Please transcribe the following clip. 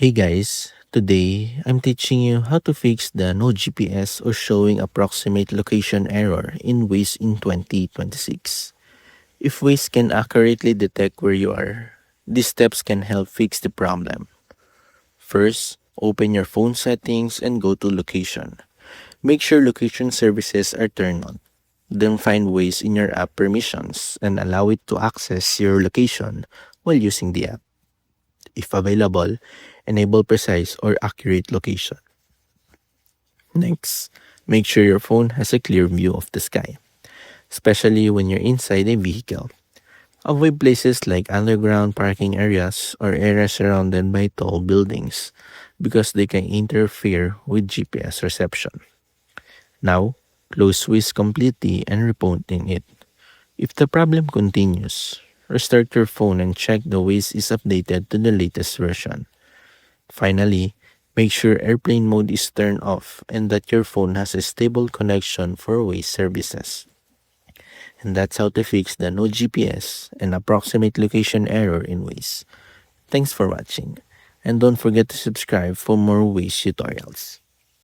Hey guys, today I'm teaching you how to fix the no GPS or showing approximate location error in Waze in 2026. If Waze can accurately detect where you are, these steps can help fix the problem. First, open your phone settings and go to location. Make sure location services are turned on. Then find Waze in your app permissions and allow it to access your location while using the app. If available, enable precise or accurate location. Next, make sure your phone has a clear view of the sky, especially when you're inside a vehicle. Avoid places like underground parking areas or areas surrounded by tall buildings because they can interfere with GPS reception. Now, close Waze completely and reporting it. If the problem continues, restart your phone and check the Waze is updated to the latest version. Finally, make sure airplane mode is turned off and that your phone has a stable connection for Waze services. And that's how to fix the no GPS and approximate location error in Waze. Thanks for watching. And don't forget to subscribe for more Waze tutorials.